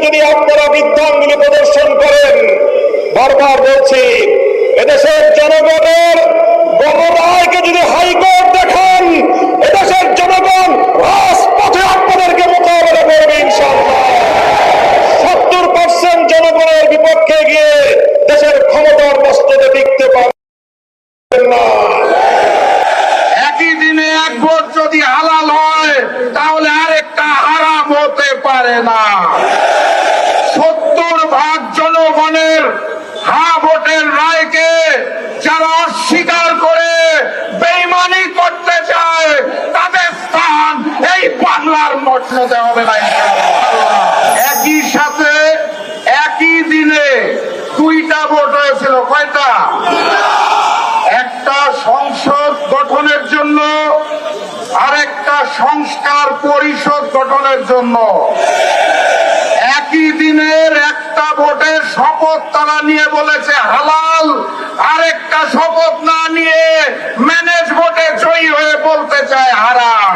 যদি আপনারা বৃদ্ধাঙ্গুলি প্রদর্শন করেন, বারবার বলছি, এদেশের জনগণের গণরায়কে যদি হাইকোর্ট দেখান, এদেশের জনগণ রাজপথে আপনাদেরকে মোকাবেলা করবে ইনশাআল্লাহ। 70% জনগণের বিপক্ষে গিয়ে দেশের ক্ষমতার মস্তকে টিকতে পারবেন না। একই দিনে এক ভোট যদি হালাল হয় তাহলে আরেকটা হারাম হতে পারে না। 70% জনগণের হ্যাঁ ভোটের রায়কে যারা অস্বীকার করে বেঈমানি করতে চায়, তাদের স্থান এই বাংলার মসনদে হবে না ইনশাআল্লাহ। একই সাথে একই দিনে দুইটা ভোট হয়েছিল। কয়টা? একটা সংসদ গঠনের জন্য, আরেকটা সংস্কার পরিষদ গঠনের জন্য। একই দিনের একটা ভোটের শপথ তারা নিয়ে বলেছে হালাল, আরেকটা শপথ না নিয়ে ম্যানেজ ভোটে জয়ী হয়ে বলতে চায় হারাম।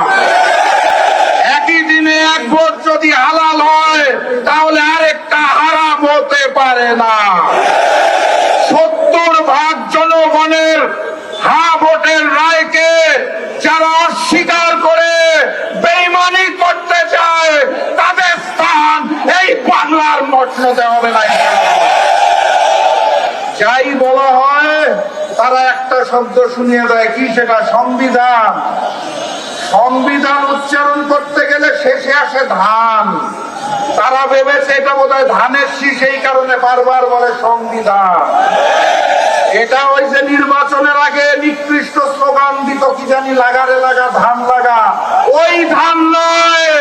একই দিনে এক ভোট যদি হালাল হয় তাহলে আরেকটা হারাম হতে পারে না। 70% জনগণের হ্যাঁ ভোটের রায়কে যারা অস্বীকার করে বেঈমানি করতে চায়, তাদের স্থান এই বাংলার মসনদে হবে না। যাই বলা হয় তারা একটা শব্দ শুনিয়ে দেয়, কি সেটা? সংবিধান। সংবিধান উচ্চারণ করতে গেলে শেষে আসে ধান। তারা ভেবেছে এটা বোধহয় ধানের শীষ, এই কারণে বারবার বলে সংবিধান। এটা ওই যে নির্বাচনের আগে নিকৃষ্ট স্লোগান দিত, কি জানি, লাগারে লাগা ধান লাগা, ওই ধান নয়।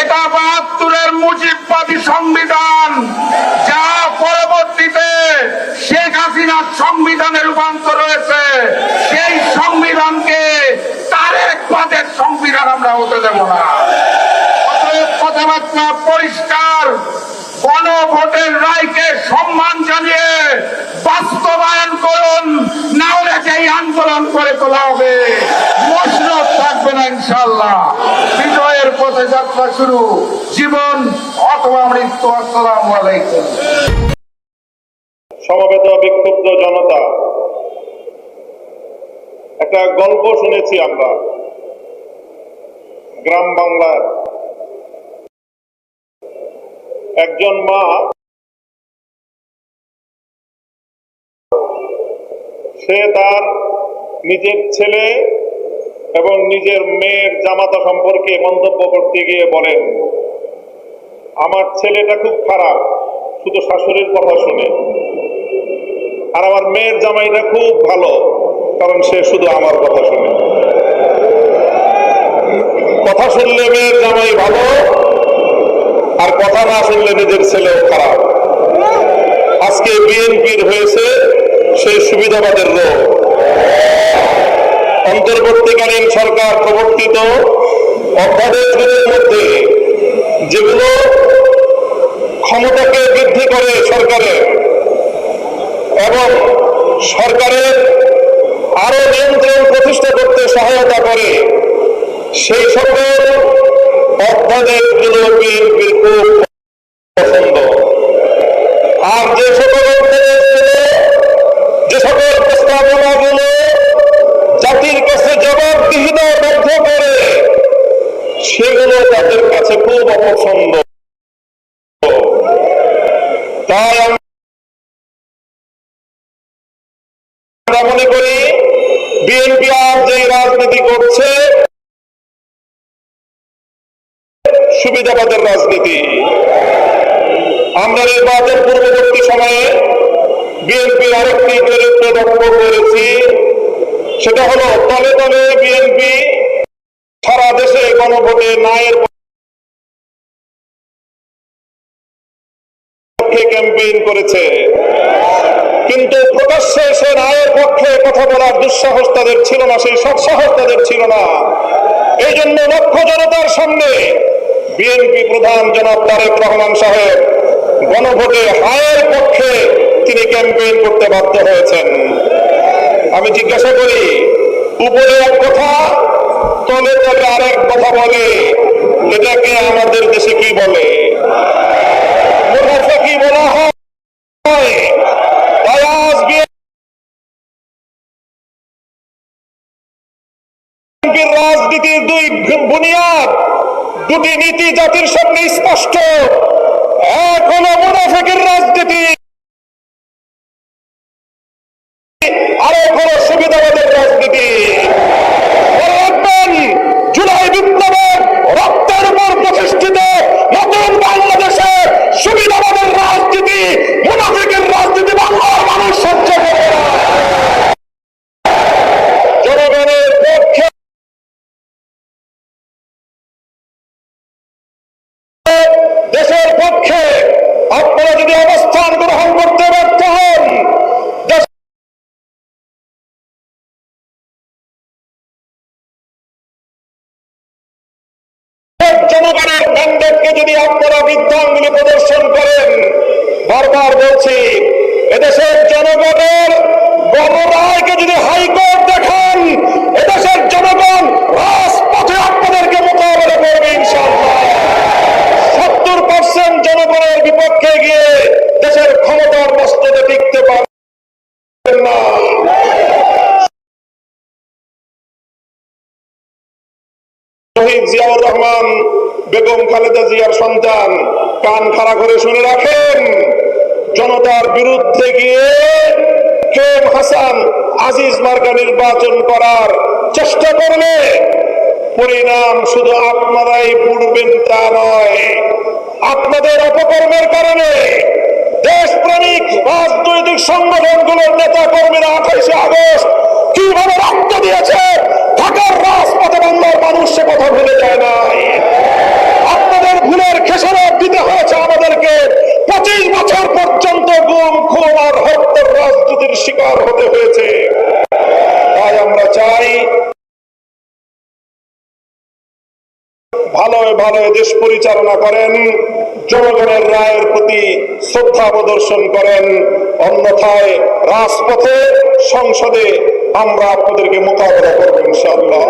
এটা ৭২-এর মুজিববাদী সংবিধান, যা পরবর্তীতে শেখ হাসিনার সংবিধানে রূপান্তর হয়েছে। সেই সংবিধানকে তারেক বাদের সংবিধান আমরা হতে দেব না। অতএব কথাবার্তা পরিষ্কার, গণভোটের রায়কে সম্মান জানিয়ে বাস্তবায়ন করুন, না হলে যেই আন্দোলন করে তোলা হবে মসনদ থাকবে না ইনশাআল্লাহ। বিজয়ের পথে যাত্রা শুরু, জীবন অথবা মৃত্যু। আসসালামু আলাইকুম। সমবেত বিক্ষুব্ধ জনতা, একটা গল্প শুনেছি আমরা গ্রাম বাংলার। একজন মা সে তার নিজের ছেলে এবং নিজের মেয়ের জামাতা সম্পর্কে মন্তব্য করতে গিয়ে বলেন, আমার ছেলেটা খুব খারাপ, শুধু শাশুড়ির কথা শুনে, আর আমার মেয়ের জামাইটা খুব ভালো, কারণ সে শুধু আমার কথা শুনে। কথা শুনলে মেয়ের জামাই ভালো, আর কথা না শুনলে নিজের ছেলেও খারাপ। আজকে বিএনপির হয়েছে সেই সুবিধাবাদের রোগ। অন্তর্বর্তীকালীন সরকার প্রবর্তিত অধ্যাদেশগুলোর মধ্যে যেগুলো ক্ষমতাকে বৃদ্ধি করে সরকারের এবং সরকারের আরো নিয়ন্ত্রণ প্রতিষ্ঠা করতে সহায়তা করে, সেই সকল অধ্যাদেশগুলো বিএনপির খুব পছন্দ। আর যে সকল অধ্যাদেশগুলো, যে সকল প্রস্তাবনাগুলো জাতির কাছে জবাবদিহিতা বাধ্য করে, সেগুলো তাদের কাছে খুব অপছন্দ। তাই আমরা মনে করি বিএনপি আজ যে রাজনীতি করছে সুবিধাবাদের রাজনীতি। আমরা নির্বাচন পূর্ববর্তী সময়ে বিএনপির আরেকটি চরিত্র লক্ষ্য করেছি, সেটা হলো তলে তলে বিএনপি সারা দেশে গণভোটে ন্যায়ের পক্ষে ক্যাম্পেইন করেছে, কিন্তু প্রকাশ্যে সে ন্যায়ের পক্ষে কথা বলার দুঃসাহস তাদের ছিল না, সেই সৎসাহস তাদের ছিল না। এই জন্য লক্ষ জনতার সামনে বিএনপি প্রধান জনাব তারেক রহমান সাহেব গণভোটে হায়ের পক্ষে তিনি ক্যাম্পেইন করতে বাধ্য হয়েছেন। আমি জিজ্ঞাসা করি, উপরে এক কথা, তলে তলে আরেক কথা বলে, এটাকে আমাদের দেশে কি বলে? রাজনীতির দুই বুনিয়াদ, দুটি নীতি জাতির সামনে স্পষ্ট। এক হলো মুনাফিকের রাজনীতি, আরেক হলো সুবিধাবাদের রাজনীতি। মনে রাখবেন, জুলাই বিপ্লবের রক্তের উপর প্রতিষ্ঠিত নতুন বাংলাদেশে সুবিধাবাদের রাজনীতি, মুনাফিকের রাজনীতি বাংলার মানুষ সহ্য করবে না। জনগণের পক্ষে দেশের পক্ষে আপনারা যদি অবস্থান গ্রহণ করতে ব্যর্থ হন, জনগণের ম্যান্ডেটকে যদি আপনারা বৃদ্ধাঙ্গুলি প্রদর্শন করেন, বারবার বলছি, এদেশের জনগণের গণরায়কে যদি হাইকোর্ট দেখান, এদেশের জনগণ রাজপথে আপনাদেরকে মোকাবেলা করবে ইনশাআল্লাহ। 70% জনগণের বিপক্ষে গিয়ে দেশের ক্ষমতার মস্তকে টিকতে পারবেন না। শহীদ জিয়াউর রহমান, বেগম খালেদা জিয়ার সন্তান, কান খাড়া করে শুনে রাখেন, জনতার বিরুদ্ধে গিয়ে কেম হাসান আজিজ মার্কা নির্বাচন করার চেষ্টা করলে পরিণাম শুধু আপনারাই পড়বেন তা নয়, আপনাদের অপকর্মের কারণে দেশপ্রেমিক রাজনৈতিক সংগঠনগুলোর নেতা কর্মীরা 28শে আগস্ট কিভাবে রক্ত দিয়েছে ঢাকার রাজপথে বাংলার মানুষ সে কথা ভুলে যায় নাই। আপনাদের ভুলের খেসারত দিতে হয়েছে আমাদেরকে। 25 বছর পর্যন্ত গুম, খুন আর হত্যার রাজনীতির শিকার হতে হয়েছে। তাই আমরা চাই ভালো ভালো দেশ পরিচালনা করেন, জনগণের রায়ের প্রতি শ্রদ্ধা প্রদর্শন করেন, অন্যথায় রাজপথে সংসদে আমরা আপনাদেরকে মোকাবেলা করবো ইনশাআল্লাহ।